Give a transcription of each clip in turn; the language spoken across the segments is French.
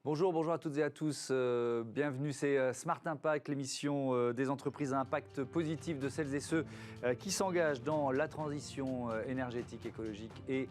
Bonjour à toutes et à tous. Bienvenue, c'est Smart Impact, l'émission des entreprises à impact positif de celles et ceux qui s'engagent dans la transition énergétique, écologique et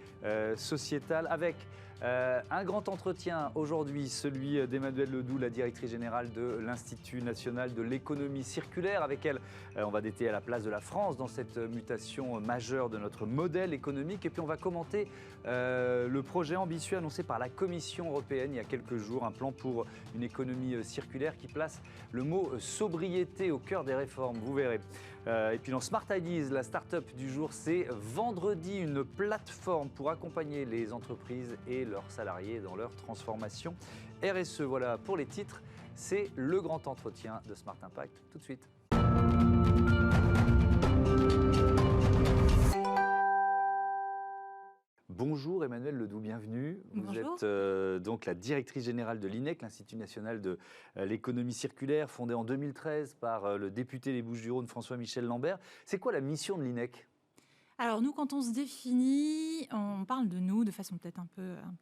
sociétale. Avec un grand entretien aujourd'hui, celui d'Emmanuelle Ledoux, la directrice générale de l'Institut national de l'économie circulaire. Avec elle, on va détailler la place de la France dans cette mutation majeure de notre modèle économique. Et puis on va commenter le projet ambitieux annoncé par la Commission européenne il y a quelques jours, un plan pour une économie circulaire qui place le mot sobriété au cœur des réformes, vous verrez. Et puis dans Smart Ideas, la start-up du jour, c'est vendredi, une plateforme pour accompagner les entreprises et leurs salariés dans leur transformation RSE. Voilà pour les titres, c'est le grand entretien de Smart Impact, tout de suite. Bonjour Emmanuelle Ledoux, bienvenue. Bonjour. Vous êtes donc la directrice générale de l'INEC, l'Institut national de l'économie circulaire, fondé en 2013 par le député des Bouches-du-Rhône François-Michel Lambert. C'est quoi la mission de l'INEC ? Alors nous, quand on se définit, on parle de nous de façon peut-être un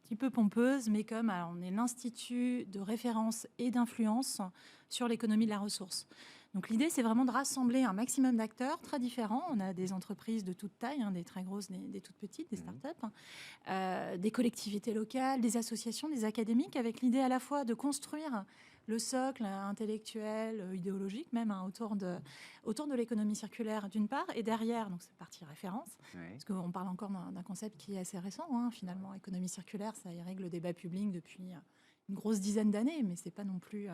petit peu pompeuse, mais comme on est l'institut de référence et d'influence sur l'économie de la ressource. Donc l'idée, c'est vraiment de rassembler un maximum d'acteurs très différents. On a des entreprises de toute taille, des très grosses, des toutes petites, des startups, des collectivités locales, des associations, des académiques, avec l'idée à la fois de construire le socle intellectuel, idéologique même, autour de l'économie circulaire d'une part, et derrière, donc c'est partie référence, parce qu'on parle encore d'un concept qui est assez récent, finalement. Économie circulaire, ça y règle le débat public depuis une grosse dizaine d'années, mais c'est pas non plus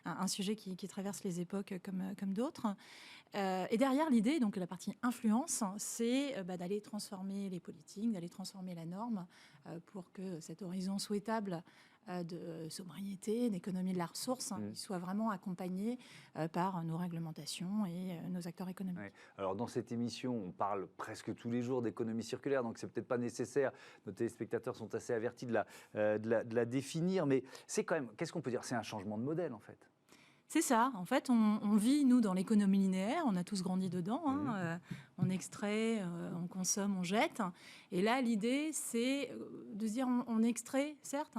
un sujet qui traverse les époques comme d'autres. Et derrière l'idée, donc la partie influence, c'est d'aller transformer les politiques, d'aller transformer la norme pour que cet horizon souhaitable de sobriété, d'économie de la ressource, il soit vraiment accompagné par nos réglementations et nos acteurs économiques. Ouais. Alors dans cette émission, on parle presque tous les jours d'économie circulaire, donc c'est peut-être pas nécessaire. Nos téléspectateurs sont assez avertis de la définir, mais c'est quand même, qu'est-ce qu'on peut dire ? C'est un changement de modèle en fait. C'est ça. En fait, on vit, nous, dans l'économie linéaire. On a tous grandi dedans. On extrait, on consomme, on jette. Et là, l'idée, c'est de se dire, on extrait, certes,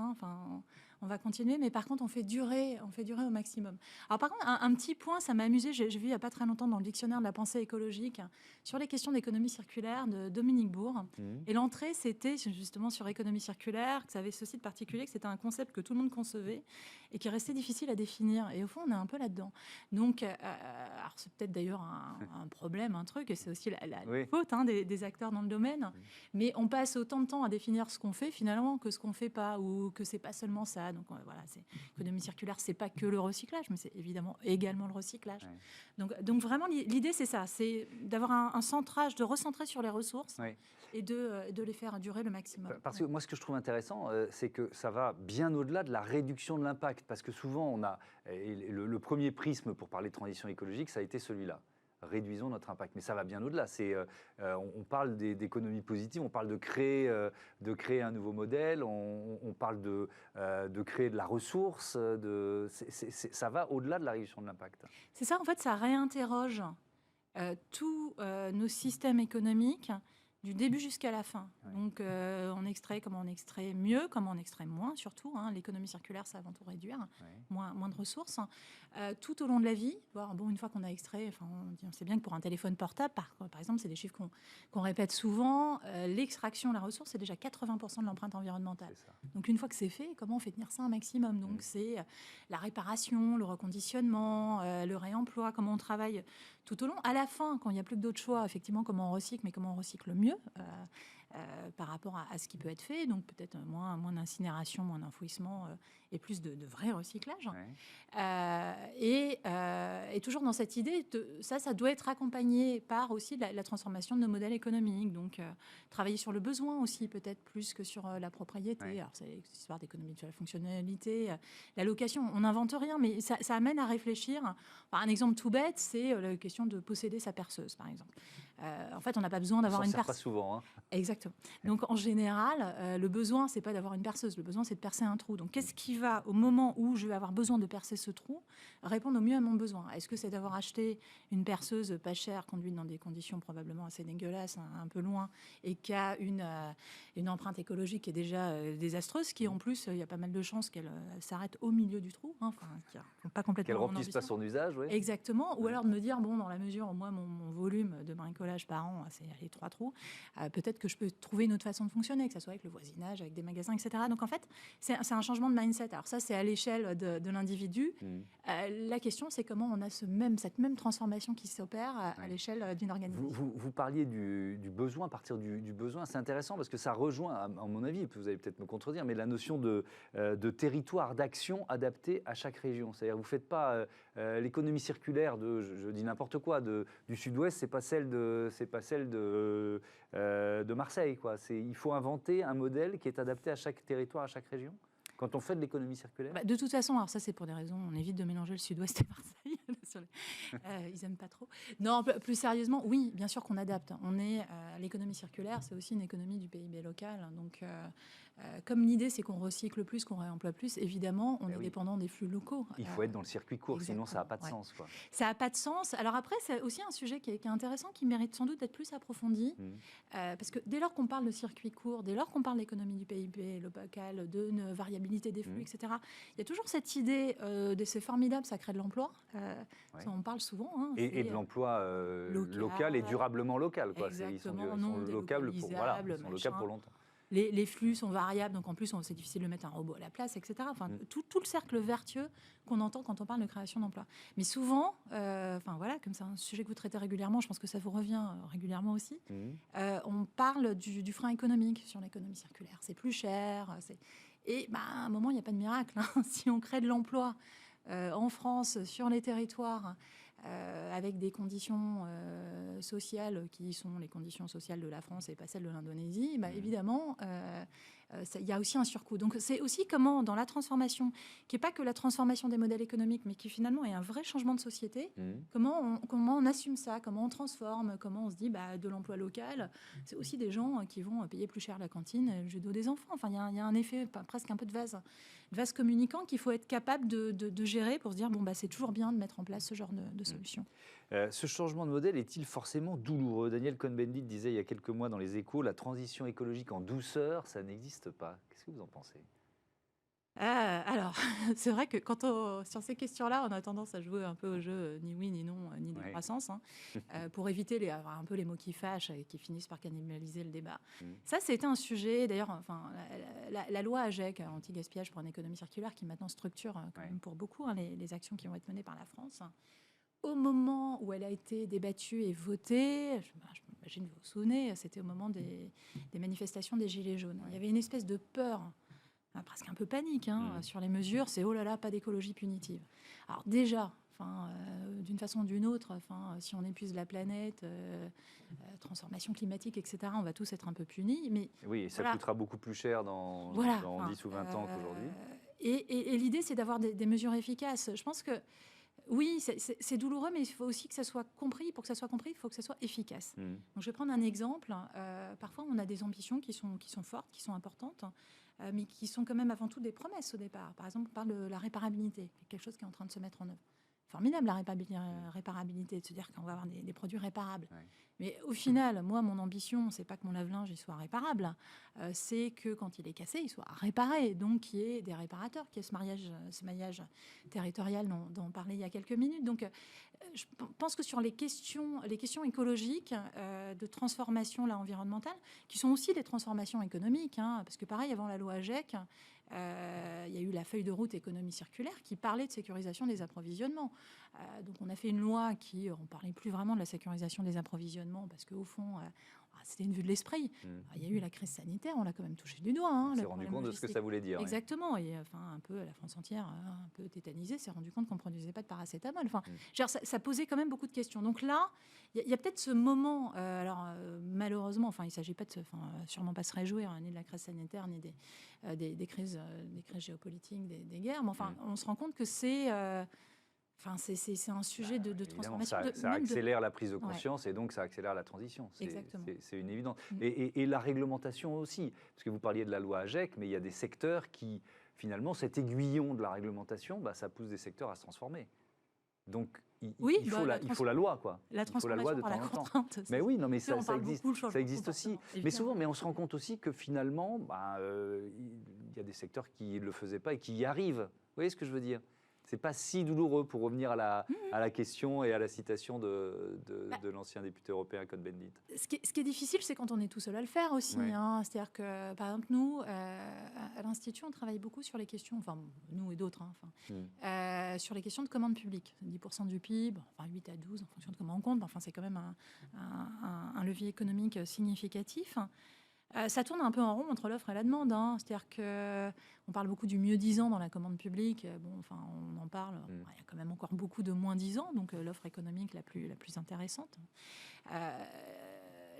on va continuer, mais par contre, on fait durer au maximum. Alors, par contre, un petit point, ça m'a amusé. J'ai vu il n'y a pas très longtemps dans le dictionnaire de la pensée écologique sur les questions d'économie circulaire de Dominique Bourg. Et l'entrée, c'était justement sur économie circulaire, que ça avait ceci de particulier, que c'était un concept que tout le monde concevait et qui restait difficile à définir. Et au fond, on est un peu là-dedans. Donc, alors c'est peut-être d'ailleurs un problème, un truc, et c'est aussi la faute des acteurs dans le domaine. Mais on passe autant de temps à définir ce qu'on fait finalement que ce qu'on fait pas, ou que c'est pas seulement ça. Donc voilà, l'économie circulaire, c'est pas que le recyclage, mais c'est évidemment également le recyclage. Donc vraiment, l'idée c'est ça, c'est d'avoir un centrage, de recentrer sur les ressources et de les faire durer le maximum. Parce que moi, ce que je trouve intéressant, c'est que ça va bien au-delà de la réduction de l'impact, parce que souvent on a le premier prisme pour parler de transition écologique, ça a été celui-là. Réduisons notre impact. Mais ça va bien au-delà. On parle d'économie positive, on parle de créer un nouveau modèle, on parle de créer de la ressource. Ça va au-delà de la réduction de l'impact. C'est ça, en fait, ça réinterroge tous nos systèmes économiques du début jusqu'à la fin. Donc, on extrait comment on extrait mieux, comment on extrait moins, surtout. L'économie circulaire, c'est avant tout réduire, moins de ressources. Tout au long de la vie, une fois qu'on a extrait, on sait bien que pour un téléphone portable, par exemple, c'est des chiffres qu'on répète souvent, l'extraction de la ressource, c'est déjà 80% de l'empreinte environnementale. Donc, une fois que c'est fait, comment on fait tenir ça un maximum ? Donc, c'est la réparation, le reconditionnement, le réemploi, comment on travaille tout au long. À la fin, quand il n'y a plus que d'autres choix, effectivement, comment on recycle, mais comment on recycle le mieux par rapport à ce qui peut être fait, donc peut-être moins d'incinération, moins d'enfouissement et plus de vrai recyclage. Et toujours dans cette idée, ça doit être accompagné par aussi la transformation de nos modèles économiques, donc travailler sur le besoin aussi, peut-être plus que sur la propriété. Alors c'est l'histoire d'économie de la fonctionnalité, la location, on n'invente rien, mais ça amène à réfléchir. Un exemple tout bête, c'est la question de posséder sa perceuse, par exemple. En fait, on n'a pas besoin d'avoir une perceuse. Souvent. Exactement. Exactement. Donc en général, le besoin, c'est pas d'avoir une perceuse, le besoin, c'est de percer un trou. Donc qu'est-ce qui va, au moment où je vais avoir besoin de percer ce trou, répondre au mieux à mon besoin? Est-ce que c'est d'avoir acheté une perceuse pas chère, conduite dans des conditions probablement assez dégueulasses, un peu loin, et qui a une empreinte écologique qui est déjà désastreuse, qui en plus, il y a pas mal de chances qu'elle s'arrête au milieu du trou, hein, enfin, qui ne pas complètement Qu'elle mon remplisse pas ambition. son usage, oui. Exactement. Ou alors de me dire, bon, dans la mesure où moi, mon volume de bricolage par an, c'est les 3 trous, peut-être que je peux trouver une autre façon de fonctionner, que ce soit avec le voisinage, avec des magasins, etc. Donc en fait, c'est un changement de mindset. Alors ça, c'est à l'échelle de l'individu. La question, c'est comment on a cette même transformation qui s'opère à l'échelle d'une organisation. Vous parliez du besoin, partir du besoin. C'est intéressant parce que ça rejoint, à mon avis, vous allez peut-être me contredire, mais la notion de territoire d'action adapté à chaque région. C'est-à-dire, vous ne faites pas l'économie circulaire je dis n'importe quoi, du Sud-Ouest, c'est pas celle de Marseille, quoi. Il faut inventer un modèle qui est adapté à chaque territoire, à chaque région. Quand on fait de l'économie circulaire. De toute façon, alors ça c'est pour des raisons, on évite de mélanger le Sud-Ouest et Marseille. Ils n'aiment pas trop. Non, plus sérieusement, oui, bien sûr qu'on adapte. L'économie circulaire, c'est aussi une économie du PIB local. Donc, comme l'idée c'est qu'on recycle plus, qu'on réemploie plus, évidemment, on est dépendant des flux locaux. Il faut être dans le circuit court, sinon ça n'a pas de sens, quoi. Ça n'a pas de sens. Alors après, c'est aussi un sujet qui est intéressant, qui mérite sans doute d'être plus approfondi. Parce que dès lors qu'on parle de circuit court, dès lors qu'on parle d'économie du PIB local, de variabilité des flux, etc., il y a toujours cette idée de c'est formidable, ça crée de l'emploi. Ça, on parle souvent. Hein, et de l'emploi local et durablement local, quoi. Exactement, ils sont locables pour longtemps. Les flux sont variables, donc en plus, c'est difficile de mettre un robot à la place, etc. Enfin, tout le cercle vertueux qu'on entend quand on parle de création d'emplois. Mais souvent, comme c'est un sujet que vous traitez régulièrement, je pense que ça vous revient régulièrement aussi, on parle du frein économique sur l'économie circulaire. C'est plus cher. Et à un moment, il n'y a pas de miracle. Hein. Si on crée de l'emploi en France, sur les territoires, avec des conditions sociales qui sont les conditions sociales de la France et pas celles de l'Indonésie, évidemment, il y a aussi un surcoût. Donc c'est aussi comment, dans la transformation, qui n'est pas que la transformation des modèles économiques, mais qui finalement est un vrai changement de société, comment on assume ça, comment on transforme, comment on se dit de l'emploi local, c'est aussi des gens qui vont payer plus cher la cantine, le judo des enfants. Enfin, il y a un effet presque un peu de vase communicant qu'il faut être capable de gérer pour se dire, c'est toujours bien de mettre en place ce genre de solution. Ce changement de modèle est-il forcément douloureux? Daniel Cohn-Bendit disait il y a quelques mois dans Les Échos, la transition écologique en douceur, ça n'existe pas. Qu'est-ce que vous en pensez? Alors, c'est vrai que sur ces questions-là, on a tendance à jouer un peu au jeu ni oui, ni non, ni décroissance, pour éviter avoir un peu les mots qui fâchent et qui finissent par cannibaliser le débat. Ça, c'était un sujet, d'ailleurs, la loi AGEC, anti-gaspillage pour une économie circulaire, qui maintenant structure quand même pour beaucoup les actions qui vont être menées par la France. Au moment où elle a été débattue et votée, j'imagine que vous vous souvenez, c'était au moment des manifestations des Gilets jaunes. Il y avait une espèce de peur, presque un peu panique, sur les mesures. C'est oh là là, pas d'écologie punitive. Alors déjà, d'une façon ou d'une autre, si on épuise la planète, transformation climatique, etc., on va tous être un peu punis. Mais oui, ça coûtera beaucoup plus cher dans 10 ou 20 ans qu'aujourd'hui. Et l'idée, c'est d'avoir des mesures efficaces. Je pense que oui, c'est douloureux, mais il faut aussi que ça soit compris. Pour que ça soit compris, il faut que ça soit efficace. Donc, je vais prendre un exemple. Parfois, on a des ambitions qui sont fortes, qui sont importantes, mais qui sont quand même avant tout des promesses au départ. Par exemple, on parle de la réparabilité, quelque chose qui est en train de se mettre en œuvre. Formidable, la réparabilité, de se dire qu'on va avoir des produits réparables. Ouais. Mais au final, moi, mon ambition, c'est pas que mon lave-linge il soit réparable, c'est que quand il est cassé, il soit réparé. Donc, qu'il y ait des réparateurs, qu'il y ait ce maillage territorial dont on parlait il y a quelques minutes. Donc, je pense que sur les questions écologiques, de transformation environnementale, qui sont aussi des transformations économiques, parce que pareil, avant la loi AGEC, il y a eu la feuille de route économie circulaire qui parlait de sécurisation des approvisionnements. Donc on a fait une loi qui on parlait plus vraiment de la sécurisation des approvisionnements parce qu'au fond c'était une vue de l'esprit. Il y a eu la crise sanitaire, on l'a quand même touché du doigt. On s'est rendu compte de ce que ça voulait dire. Exactement. Et un peu la France entière, un peu tétanisée, s'est rendu compte qu'on ne produisait pas de paracétamol. Ça posait quand même beaucoup de questions. Donc là, il y a peut-être ce moment. Malheureusement, il ne s'agit pas sûrement pas se réjouir ni de la crise sanitaire ni des crises géopolitiques, des guerres. Mais on se rend compte que c'est Enfin, c'est un sujet de Évidemment, transformation. ça accélère la prise de conscience et donc ça accélère la transition. Exactement. C'est une évidence. Et la réglementation aussi, parce que vous parliez de la loi AGEC, mais il y a des secteurs qui, finalement, cet aiguillon de la réglementation, ça pousse des secteurs à se transformer. Donc, il faut la loi, quoi. La transformation par la contrainte. Mais oui, non, mais ça existe aussi. Mais souvent, on se rend compte aussi que finalement, il y a des secteurs qui ne le faisaient pas et qui y arrivent. Vous voyez ce que je veux dire ? C'est pas si douloureux, pour revenir à la question et à la citation de l'ancien député européen Cohn-Bendit. Ce qui est difficile, c'est quand on est tout seul à le faire aussi. Ouais. C'est-à-dire que, par exemple, nous, à l'Institut, on travaille beaucoup sur les questions, enfin, nous et d'autres, sur les questions de commande publique. 10% du PIB, enfin 8 à 12 en fonction de comment on compte. Enfin, c'est quand même un levier économique significatif. Ça tourne un peu en rond entre l'offre et la demande. C'est-à-dire qu'on parle beaucoup du mieux-disant dans la commande publique. On en parle. Il y a quand même encore beaucoup de moins-disant, donc l'offre économique la plus intéressante.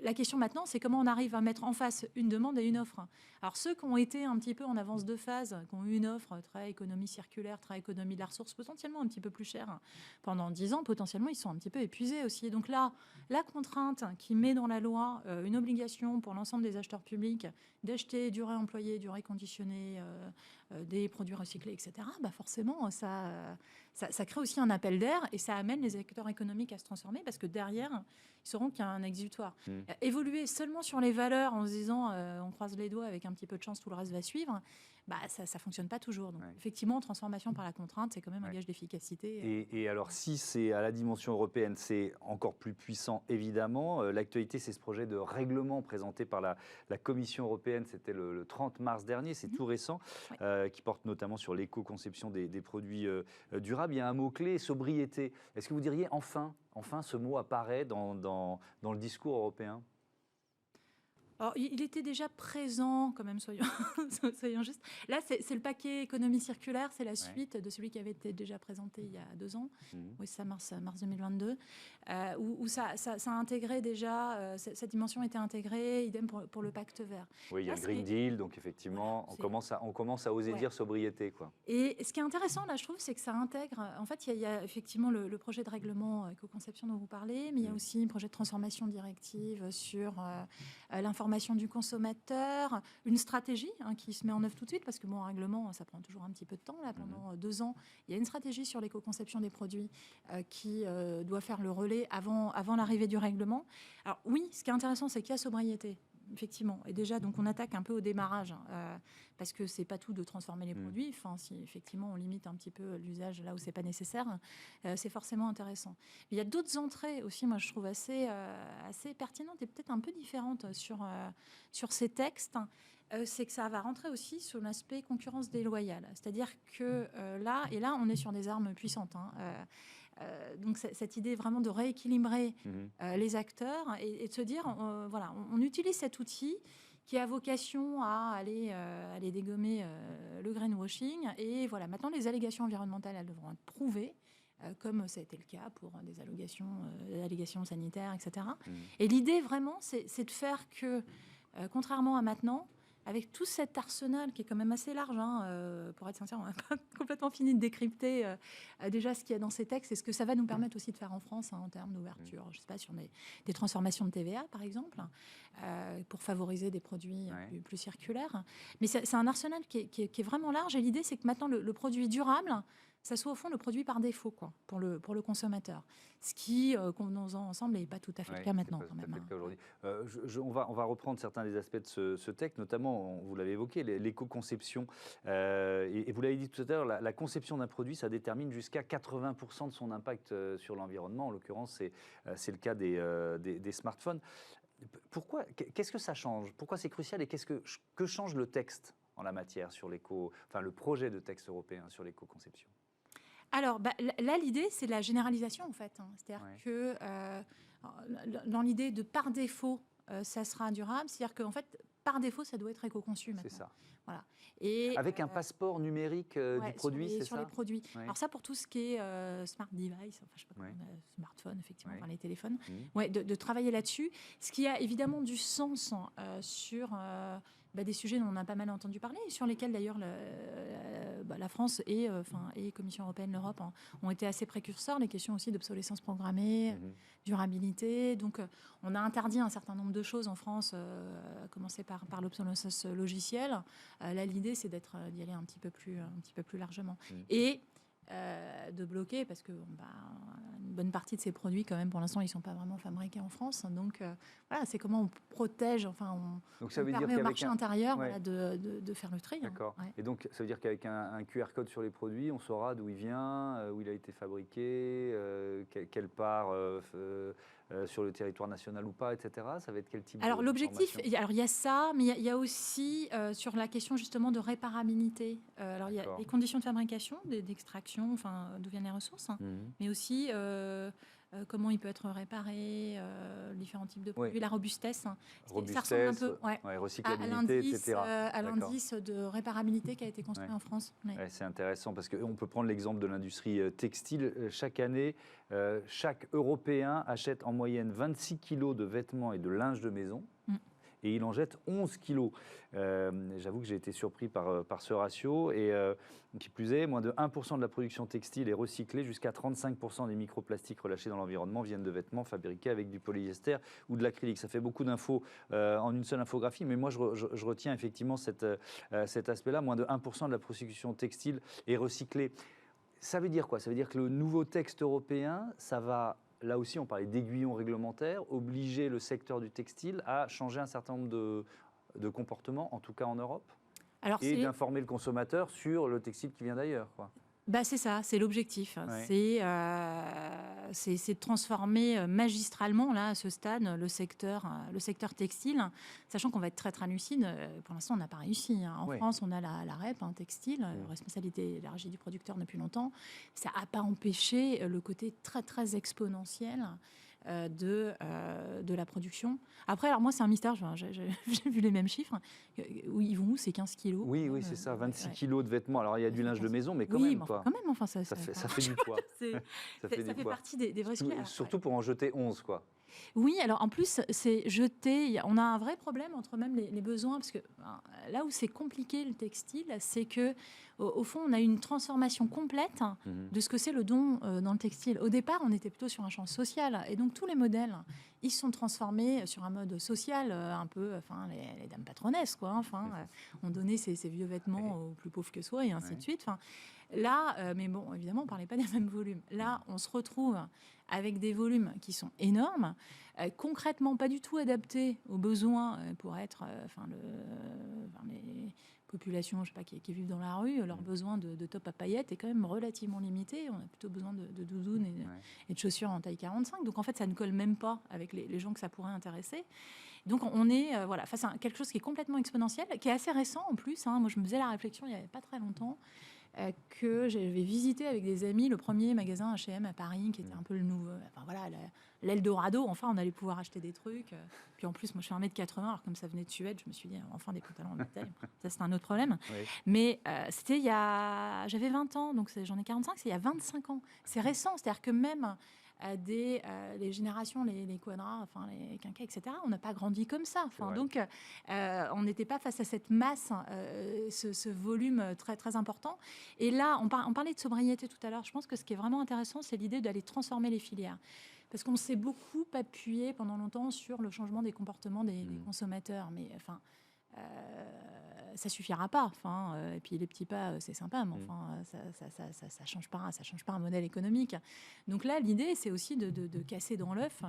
La question maintenant, c'est comment on arrive à mettre en face une demande et une offre. Alors ceux qui ont été un petit peu en avance de phase, qui ont eu une offre très économie circulaire, très économie de la ressource, potentiellement un petit peu plus chère pendant 10 ans, potentiellement ils sont un petit peu épuisés aussi. Donc là, la contrainte qui met dans la loi une obligation pour l'ensemble des acheteurs publics d'acheter du réemployé, du réconditionné, des produits recyclés, etc., forcément, ça crée aussi un appel d'air et ça amène les acteurs économiques à se transformer parce que derrière, ils sauront qu'il y a un exutoire. Évoluer seulement sur les valeurs en se disant on croise les doigts avec un petit peu de chance, tout le reste va suivre, ça ne fonctionne pas toujours. Donc, effectivement, transformation par la contrainte, c'est quand même un gage d'efficacité. Et alors, si c'est à la dimension européenne, c'est encore plus puissant, évidemment. L'actualité, c'est ce projet de règlement présenté par la Commission européenne. C'était le 30 mars dernier, c'est tout récent, qui porte notamment sur l'éco-conception des produits durables. Il y a un mot-clé, sobriété. Est-ce que vous diriez enfin ce mot apparaît dans le discours européen ? Alors, il était déjà présent, quand même, soyons justes. Là, c'est le paquet économie circulaire, c'est la suite de celui qui avait été déjà présenté il y a 2 ans. Oui, c'est ça, mars 2022, où ça a intégré déjà, cette dimension était intégrée, idem pour le pacte vert. Oui, il y a le Green Deal, donc effectivement, on commence à oser dire sobriété, quoi. Et ce qui est intéressant, là, je trouve, c'est que ça intègre, en fait, il y a effectivement le projet de règlement éco-conception dont vous parlez, mais il y a aussi un projet de transformation directive sur l'information du consommateur, une stratégie qui se met en œuvre tout de suite, parce que un règlement, ça prend toujours un petit peu de temps. Là, pendant 2 ans, il y a une stratégie sur l'éco-conception des produits qui doit faire le relais avant l'arrivée du règlement. Alors oui, ce qui est intéressant, c'est qu'il y a sobriété. Effectivement. Et déjà, donc on attaque un peu au démarrage, parce que c'est pas tout de transformer les produits. Enfin, si effectivement on limite un petit peu l'usage là où c'est pas nécessaire, c'est forcément intéressant. Mais il y a d'autres entrées aussi, moi je trouve assez pertinentes et peut-être un peu différentes sur ces textes. C'est que ça va rentrer aussi sur l'aspect concurrence déloyale. C'est-à-dire que là, on est sur des armes puissantes. Donc cette idée vraiment de rééquilibrer les acteurs et de se dire, on utilise cet outil qui a vocation à aller dégommer le greenwashing. Et voilà, maintenant les allégations environnementales, elles devront être prouvées, comme ça a été le cas pour des allégations sanitaires, etc. Et l'idée vraiment, c'est de faire que, contrairement à maintenant, avec tout cet arsenal qui est quand même assez large, pour être sincère, on n'a pas complètement fini de décrypter déjà ce qu'il y a dans ces textes et ce que ça va nous permettre aussi de faire en France en termes d'ouverture, je ne sais pas, sur des transformations de TVA, par exemple, pour favoriser des produits plus circulaires. Mais c'est un arsenal qui est vraiment large et l'idée, c'est que maintenant, le produit durable, ça soit au fond le produit par défaut, quoi, pour le consommateur. Ce qui, convenons-en ensemble, n'est pas tout à fait le cas maintenant. Quand même. Aujourd'hui. On va reprendre certains des aspects de ce texte, notamment, vous l'avez évoqué, l'éco-conception. Et vous l'avez dit tout à l'heure, la conception d'un produit, ça détermine jusqu'à 80% de son impact sur l'environnement. En l'occurrence, c'est le cas des smartphones. Pourquoi ? Qu'est-ce que ça change ? Pourquoi c'est crucial et que change le texte en la matière sur le projet de texte européen sur l'éco-conception ? Alors, là, l'idée, c'est la généralisation, en fait. C'est-à-dire que dans l'idée de par défaut, ça sera durable, c'est-à-dire qu'en fait, par défaut, ça doit être éco-conçu maintenant. C'est ça. Voilà. Et, avec un passeport numérique du produit, c'est ça ? Sur les produits. Ouais. Alors ça, pour tout ce qui est smart device, enfin, je sais pas comment smartphone, effectivement, enfin, les téléphones, de travailler là-dessus. Ce qui a évidemment du sens sur des sujets dont on a pas mal entendu parler, sur lesquels d'ailleurs la France et Commission européenne, l'Europe ont été assez précurseurs, les questions aussi d'obsolescence programmée, durabilité. Donc on a interdit un certain nombre de choses en France, à commencer par l'obsolescence logicielle. Là, l'idée, c'est d'y aller un petit peu plus largement. Et de bloquer, parce que une bonne partie de ces produits, quand même, pour l'instant, ils ne sont pas vraiment fabriqués en France. Donc, voilà, c'est comment on protège, donc ça on veut permet dire au marché intérieur ouais. de faire le tri. D'accord. Ouais. Et donc, ça veut dire qu'avec un QR code sur les produits, on saura d'où il vient, où il a été fabriqué, quelle part sur le territoire national ou pas, etc. Ça va être quel type Alors, l'objectif, d'information ? il y a ça, mais il y a aussi sur la question justement de réparabilité. Alors, il y a les conditions de fabrication, d'extraction, d'où viennent les ressources, mais aussi comment il peut être réparé, différents types de produits, la robustesse. Ça ressemble un peu recyclabilité, etc. À l'indice de réparabilité qui a été construit en France. Ouais, c'est intéressant parce qu'on peut prendre l'exemple de l'industrie textile. Chaque année, chaque Européen achète en moyenne 26 kilos de vêtements et de linge de maison. Et il en jette 11 kilos. J'avoue que j'ai été surpris par ce ratio. Et qui plus est, moins de 1% de la production textile est recyclée. Jusqu'à 35% des microplastiques relâchés dans l'environnement viennent de vêtements fabriqués avec du polyester ou de l'acrylique. Ça fait beaucoup d'infos en une seule infographie. Mais moi, je retiens effectivement cet aspect-là. Moins de 1% de la production textile est recyclée. Ça veut dire quoi ? Ça veut dire que le nouveau texte européen, ça va... Là aussi, on parlait d'aiguillons réglementaires, obliger le secteur du textile à changer un certain nombre de comportements, en tout cas en Europe, et d'informer le consommateur sur le textile qui vient d'ailleurs, quoi. C'est ça, c'est l'objectif. Ouais. C'est de transformer magistralement, là, à ce stade, le secteur textile, sachant qu'on va être très, très lucide. Pour l'instant, on n'a pas réussi. En France, on a la REP, textile, responsabilité élargie du producteur depuis longtemps. Ça n'a pas empêché le côté très, très exponentiel de la production. Après, alors moi, c'est un mystère, j'ai vu les mêmes chiffres. Ils vont où, ces 15 kilos? Oui, c'est ça, 26 kilos de vêtements. Alors, il y a du linge de maison, mais quand même, quoi. Quand même, ça fait du poids. ça fait partie des vrais sujets. Surtout pour en jeter 11, quoi. Oui, alors en plus, c'est jeté. On a un vrai problème entre même les besoins, parce que là où c'est compliqué le textile, c'est que au fond, on a une transformation complète de ce que c'est le don dans le textile. Au départ, on était plutôt sur un champ social, et donc tous les modèles, ils sont transformés sur un mode social, un peu, les dames patronesses, quoi. On donnait ces vieux vêtements aux plus pauvres que soi, et ainsi de suite. Là, mais bon, évidemment, on ne parlait pas des mêmes volumes. Là, on se retrouve avec des volumes qui sont énormes, concrètement pas du tout adaptés aux besoins pour être, les populations, je sais pas, qui vivent dans la rue, leurs besoins de top à paillettes est quand même relativement limité. On a plutôt besoin de doudounes et de chaussures en taille 45. Donc en fait, ça ne colle même pas avec les gens que ça pourrait intéresser. Donc on est face à quelque chose qui est complètement exponentiel, qui est assez récent en plus. Moi, je me faisais la réflexion il n'y avait pas très longtemps que j'avais visité avec des amis le premier magasin H&M à Paris, qui était un peu le nouveau, l'Eldorado. Enfin, on allait pouvoir acheter des trucs. Puis en plus, moi, je fais 1m80, alors comme ça venait de Suède, je me suis dit, enfin, des pantalons en métal. Ça, c'est un autre problème. Oui. Mais c'était j'avais 20 ans, donc j'en ai 45, c'est il y a 25 ans. C'est récent, c'est-à-dire que même les générations, les quadras, les quinquets, etc., on n'a pas grandi comme ça. Donc, on n'était pas face à cette masse, ce volume très, très important. Et là, on parlait de sobriété tout à l'heure. Je pense que ce qui est vraiment intéressant, c'est l'idée d'aller transformer les filières. Parce qu'on s'est beaucoup appuyé pendant longtemps sur le changement des comportements des consommateurs. Mais ça suffira pas. Et puis les petits pas, c'est sympa, mais ça change pas un modèle économique. Donc là, l'idée, c'est aussi de casser dans l'œuf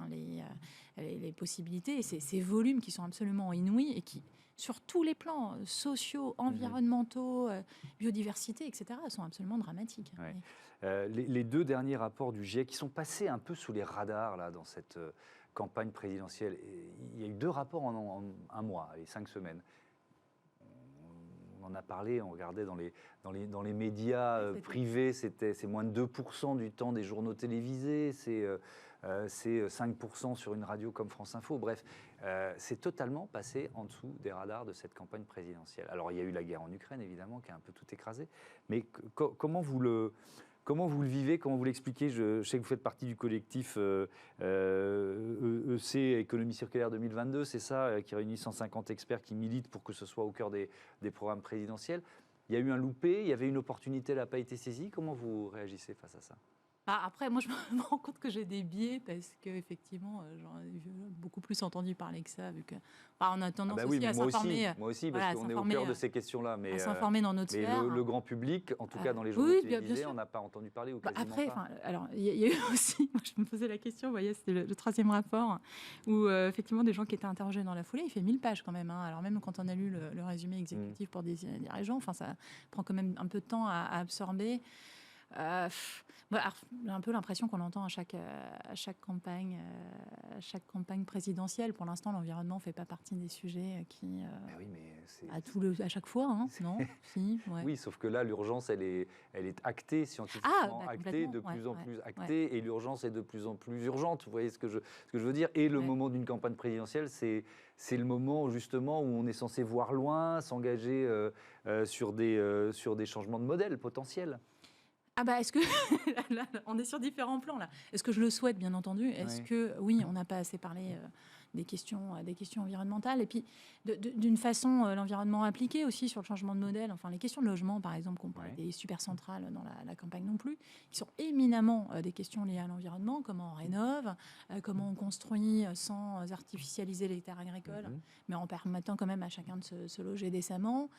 les possibilités et ces volumes qui sont absolument inouïs et qui, sur tous les plans sociaux, environnementaux, biodiversité, etc., sont absolument dramatiques. Ouais. Les deux derniers rapports du GIEC qui sont passés un peu sous les radars là, dans cette campagne présidentielle. Il y a eu 2 rapports en un mois, 5 semaines. On en a parlé, on regardait dans les médias privés, c'est moins de 2% du temps des journaux télévisés, c'est 5% sur une radio comme France Info. Bref, c'est totalement passé en dessous des radars de cette campagne présidentielle. Alors, il y a eu la guerre en Ukraine, évidemment, qui a un peu tout écrasé. Mais comment vous le Comment vous le vivez? Comment vous l'expliquez? Je sais que vous faites partie du collectif EC Économie Circulaire 2022, c'est ça, qui réunit 150 experts qui militent pour que ce soit au cœur des programmes présidentiels. Il y a eu un loupé, il y avait une opportunité, elle n'a pas été saisie. Comment vous réagissez face à ça? Après, moi, je me rends compte que j'ai des biais parce qu'effectivement, j'en ai beaucoup plus entendu parler que ça, vu que on a tendance Oui, aussi à s'informer. Moi aussi, parce qu'on est au cœur de ces questions-là. Mais, à s'informer dans notre sphère. Le grand public, en tout cas dans les journaux télévisés, on n'a pas entendu parler ou quasiment après, pas. Alors, il y a eu aussi, moi, je me posais la question, vous voyez, c'était le 3e rapport, où effectivement, des gens qui étaient interrogés dans la foulée, il fait 1000 pages quand même. Alors même quand on a lu le résumé exécutif pour des dirigeants, ça prend quand même un peu de temps à absorber. J'ai un peu l'impression qu'on l'entend à chaque campagne présidentielle. Pour l'instant, l'environnement ne fait pas partie des sujets qui, oui, mais à chaque fois, hein, non si, ouais. Oui, sauf que là, l'urgence, elle est actée, scientifiquement actée, de plus en plus actée, et l'urgence est de plus en plus urgente. Vous voyez ce que je veux dire? Et le moment d'une campagne présidentielle, c'est le moment justement où on est censé voir loin, s'engager sur des changements de modèle potentiels. Est-ce que là, on est sur différents plans là. Est-ce que je le souhaite, bien entendu? Est-ce que oui, on n'a pas assez parlé des questions environnementales, et puis d'une façon l'environnement impliqué aussi sur le changement de modèle. Enfin, les questions de logement, par exemple, qui n'ont pas été super centrales dans la campagne non plus, qui sont éminemment des questions liées à l'environnement. Comment on rénove, comment on construit sans artificialiser les terres agricoles, mais en permettant quand même à chacun de se loger décemment.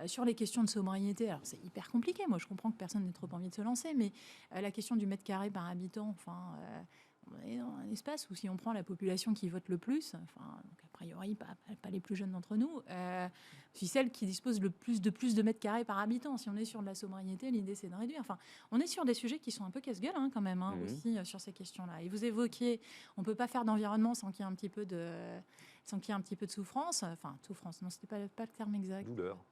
Sur les questions de sobriété, alors c'est hyper compliqué. Moi, je comprends que personne n'ait trop envie de se lancer, mais la question du mètre carré par habitant, on est dans un espace où si on prend la population qui vote le plus, donc a priori pas les plus jeunes d'entre nous, c'est celle qui dispose le plus de mètres carrés par habitant. Si on est sur de la sobriété, l'idée c'est de réduire. On est sur des sujets qui sont un peu casse-gueule quand même, aussi sur ces questions-là. Et vous évoquiez, on peut pas faire d'environnement sans qu'il y ait un petit peu de souffrance. Souffrance, non, c'était pas le terme exact.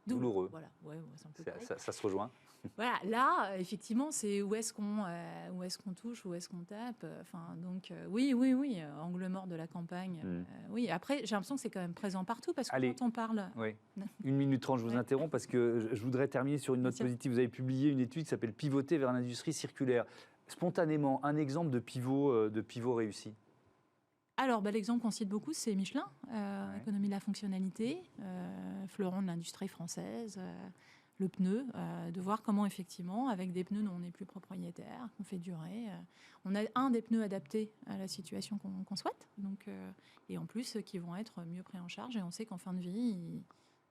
Douloureux. Voilà, c'est un peu ça se rejoint. Voilà, là, effectivement, c'est où est-ce qu'on touche, où est-ce qu'on tape. Oui, angle mort de la campagne. Oui, après, j'ai l'impression que c'est quand même présent partout, parce que quand on parle... Oui. 1 minute 30, je vous interromps, parce que je voudrais terminer sur une note positive. Vous avez publié une étude qui s'appelle « Pivoter vers l'industrie circulaire ». Spontanément, un exemple de pivot réussi. Alors, l'exemple qu'on cite beaucoup, c'est Michelin, économie de la fonctionnalité, fleuron de l'industrie française, le pneu, de voir comment effectivement, avec des pneus dont on n'est plus propriétaire, qu'on fait durer, on a un des pneus adaptés à la situation qu'on souhaite, et en plus qui vont être mieux pris en charge, et on sait qu'en fin de vie, ils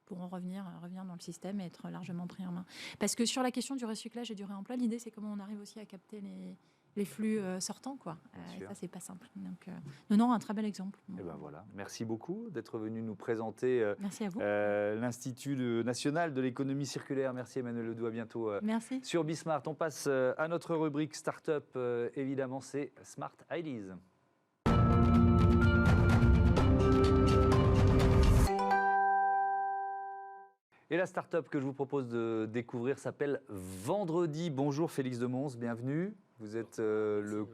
pourront revenir dans le système et être largement pris en main. Parce que sur la question du recyclage et du réemploi, l'idée c'est comment on arrive aussi à capter les flux sortants, quoi. Et ça, c'est pas simple. Donc, non, un très bel exemple. Et voilà. Merci beaucoup d'être venu nous présenter Merci à vous. l'Institut national de l'économie circulaire. Merci Emmanuel Ledoux, à bientôt Merci. sur Bismart. On passe à notre rubrique Start-up. Évidemment, c'est Smart Ideas. Et la start-up que je vous propose de découvrir s'appelle Vendredi. Bonjour Félix Demons, bienvenue. Vous êtes le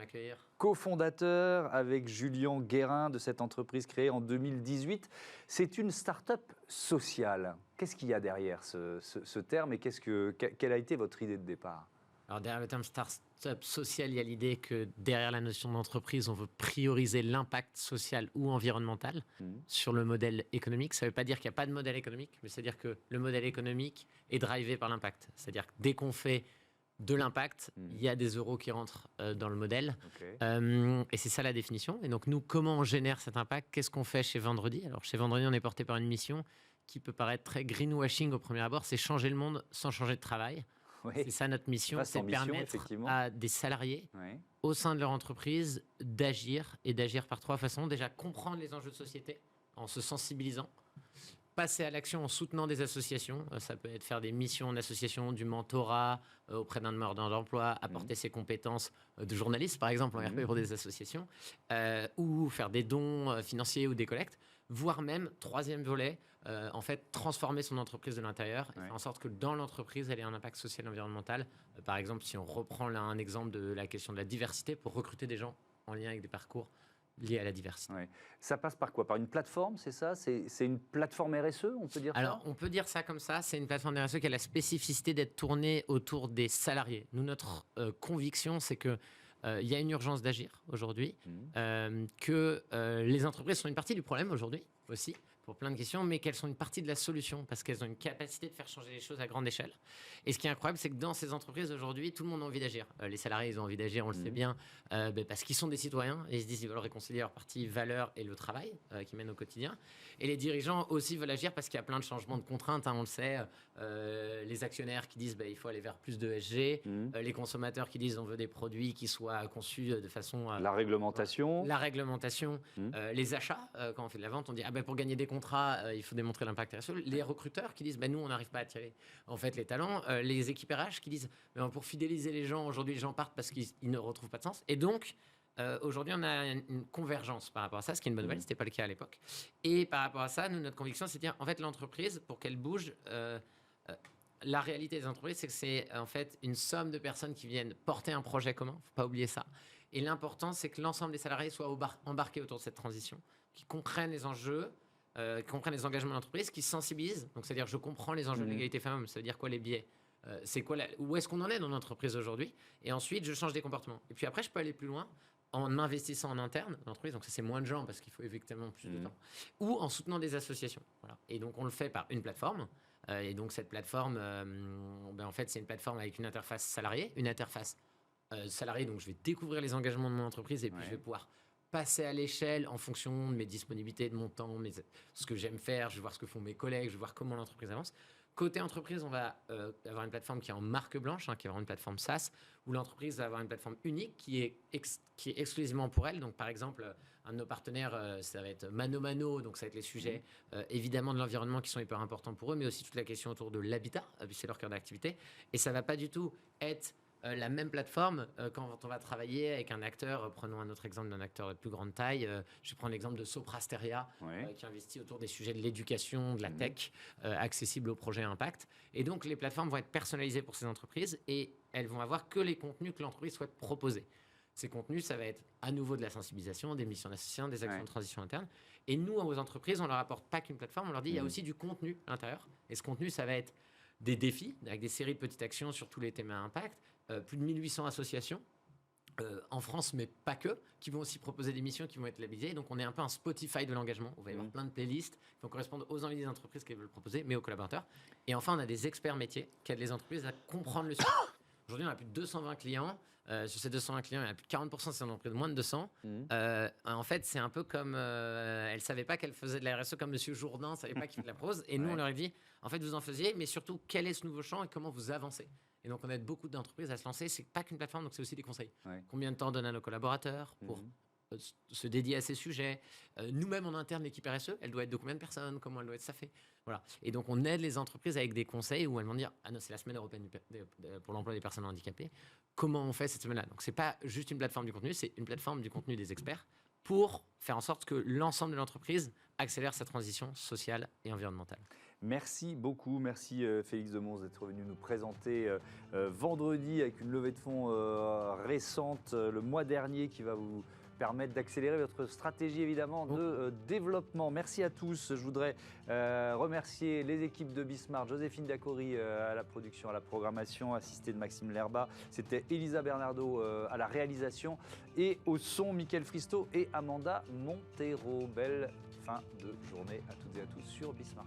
cofondateur avec Julien Guérin de cette entreprise créée en 2018. C'est une start-up sociale. Qu'est-ce qu'il y a derrière ce terme, et quelle a été votre idée de départ? Alors derrière le terme start-up social, il y a l'idée que derrière la notion d'entreprise, on veut prioriser l'impact social ou environnemental sur le modèle économique. Ça ne veut pas dire qu'il n'y a pas de modèle économique, mais c'est-à-dire que le modèle économique est drivé par l'impact. C'est-à-dire que dès qu'on fait de l'impact, il y a des euros qui rentrent dans le modèle. Et c'est ça la définition. Et donc nous, comment on génère cet impact? Qu'est-ce qu'on fait chez Vendredi? Alors chez Vendredi, on est porté par une mission qui peut paraître très greenwashing au premier abord, c'est changer le monde sans changer de travail. C'est ça notre mission, c'est permettre à des salariés au sein de leur entreprise d'agir, et d'agir par 3 façons. Déjà, comprendre les enjeux de société en se sensibilisant, passer à l'action en soutenant des associations. Ça peut être faire des missions en association, du mentorat auprès d'un demandeur d'emploi, apporter ses compétences de journaliste, par exemple, en RP pour des associations, ou faire des dons financiers ou des collectes, voire même, 3e volet, en fait, transformer son entreprise de l'intérieur et faire en sorte que dans l'entreprise, elle ait un impact social et environnemental. Par exemple, si on reprend là un exemple de la question de la diversité, pour recruter des gens en lien avec des parcours liées à la diversité. Ouais. Ça passe par quoi? Par une plateforme, c'est ça? C'est une plateforme RSE, on peut dire Alors, ça? on peut dire ça comme ça. C'est une plateforme RSE qui a la spécificité d'être tournée autour des salariés. Nous, notre conviction, c'est que il y a une urgence d'agir aujourd'hui, que les entreprises sont une partie du problème aujourd'hui aussi, pour plein de questions, mais qu'elles sont une partie de la solution parce qu'elles ont une capacité de faire changer les choses à grande échelle. Et ce qui est incroyable, c'est que dans ces entreprises aujourd'hui, tout le monde a envie d'agir. Les salariés, ils ont envie d'agir, on le sait bien, parce qu'ils sont des citoyens et ils se disent qu'ils veulent réconcilier leur partie valeur et le travail qu'ils mènent au quotidien. Et les dirigeants aussi veulent agir parce qu'il y a plein de changements de contraintes, on le sait. Les actionnaires qui disent il faut aller vers plus de ESG, les consommateurs qui disent on veut des produits qui soient conçus de façon... La réglementation. La réglementation, les achats, quand on fait de la vente, on dit pour gagner des contrats, il faut démontrer l'impact RSE. Les recruteurs qui disent nous, on n'arrive pas à attirer en fait, les talents. Les équipes RH qui disent pour fidéliser les gens, aujourd'hui, les gens partent parce qu'ils ne retrouvent pas de sens. Et donc, aujourd'hui, on a une convergence par rapport à ça, ce qui est une bonne nouvelle, ce n'était pas le cas à l'époque. Et par rapport à ça, nous, notre conviction, c'est de dire, en fait, l'entreprise, pour qu'elle bouge, la réalité des entreprises, c'est que c'est en fait une somme de personnes qui viennent porter un projet commun, il ne faut pas oublier ça. Et l'important, c'est que l'ensemble des salariés soient embarqués autour de cette transition, qui comprennent les enjeux, qui comprennent les engagements de l'entreprise, qui sensibilisent. Donc, c'est-à-dire, je comprends les enjeux de l'égalité femmes-hommes, ça veut dire quoi les biais, c'est quoi où est-ce qu'on en est dans l'entreprise aujourd'hui, et ensuite, je change des comportements. Et puis après, je peux aller plus loin en investissant en interne dans l'entreprise, donc ça c'est moins de gens parce qu'il faut effectivement plus de temps, ou en soutenant des associations. Voilà. Et donc, on le fait par une plateforme. Et donc, cette plateforme, en fait, c'est une plateforme avec une interface salariée, une interface salariée. Donc, je vais découvrir les engagements de mon entreprise et puis je vais pouvoir passer à l'échelle en fonction de mes disponibilités, de mon temps, ce que j'aime faire. Je vais voir ce que font mes collègues, je vais voir comment l'entreprise avance. Côté entreprise, on va avoir une plateforme qui est en marque blanche, qui est vraiment une plateforme SaaS, où l'entreprise va avoir une plateforme unique qui est exclusivement pour elle. Donc, par exemple, un de nos partenaires, ça va être Mano Mano, donc ça va être les sujets évidemment de l'environnement qui sont hyper importants pour eux, mais aussi toute la question autour de l'habitat, puisque c'est leur cœur d'activité. Et ça ne va pas du tout être la même plateforme quand on va travailler avec un acteur. Prenons un autre exemple d'un acteur de plus grande taille. Je vais prendre l'exemple de Soprasteria, qui investit autour des sujets de l'éducation, de la tech, accessible aux projets impact. Et donc, les plateformes vont être personnalisées pour ces entreprises et elles vont avoir que les contenus que l'entreprise souhaite proposer. Ces contenus, ça va être à nouveau de la sensibilisation, des missions d'association, des actions de transition interne. Et nous, aux entreprises, on ne leur apporte pas qu'une plateforme, on leur dit il y a aussi du contenu à l'intérieur. Et ce contenu, ça va être des défis, avec des séries de petites actions sur tous les thèmes à impact, plus de 1800 associations en France, mais pas que, qui vont aussi proposer des missions qui vont être labellisées. Donc, on est un peu un Spotify de l'engagement. On va y avoir plein de playlists qui vont correspondre aux envies des entreprises qu'elles veulent proposer, mais aux collaborateurs. Et enfin, on a des experts métiers qui aident les entreprises à comprendre le sujet. Aujourd'hui, on a plus de 220 clients. Sur ces 220 clients, il y a plus de 40%, c'est une entreprise de moins de 200. En fait, c'est un peu comme... elle ne savait pas qu'elle faisait de la RSE, comme Monsieur Jourdain ne savait pas qu'il fait de la prose. Et nous, on leur a dit, en fait, vous en faisiez, mais surtout, quel est ce nouveau champ et comment vous avancez. Et donc, on aide beaucoup d'entreprises à se lancer. C'est pas qu'une plateforme, donc c'est aussi des conseils. Combien de temps on donne à nos collaborateurs pour se dédier à ces sujets. Nous-mêmes, en interne, l'équipe RSE, elle doit être de combien de personnes, comment elle doit être staffée. Voilà. Et donc, on aide les entreprises avec des conseils où elles vont dire, ah non, c'est la semaine européenne pour l'emploi des personnes handicapées. Comment on fait cette semaine-là? Donc, c'est pas juste une plateforme du contenu, c'est une plateforme du contenu des experts pour faire en sorte que l'ensemble de l'entreprise accélère sa transition sociale et environnementale. Merci beaucoup, merci Félix Demons d'être venu nous présenter vendredi avec une levée de fonds récente le mois dernier qui va vous permettre d'accélérer votre stratégie évidemment de développement. Merci à tous. Je voudrais remercier les équipes de Bismart, Joséphine Dacori à la production, à la programmation, assistée de Maxime Lerba. C'était Elisa Bernardo à la réalisation et au son, Mickaël Fristo et Amanda Montero. Belle fin de journée à toutes et à tous sur Bismart.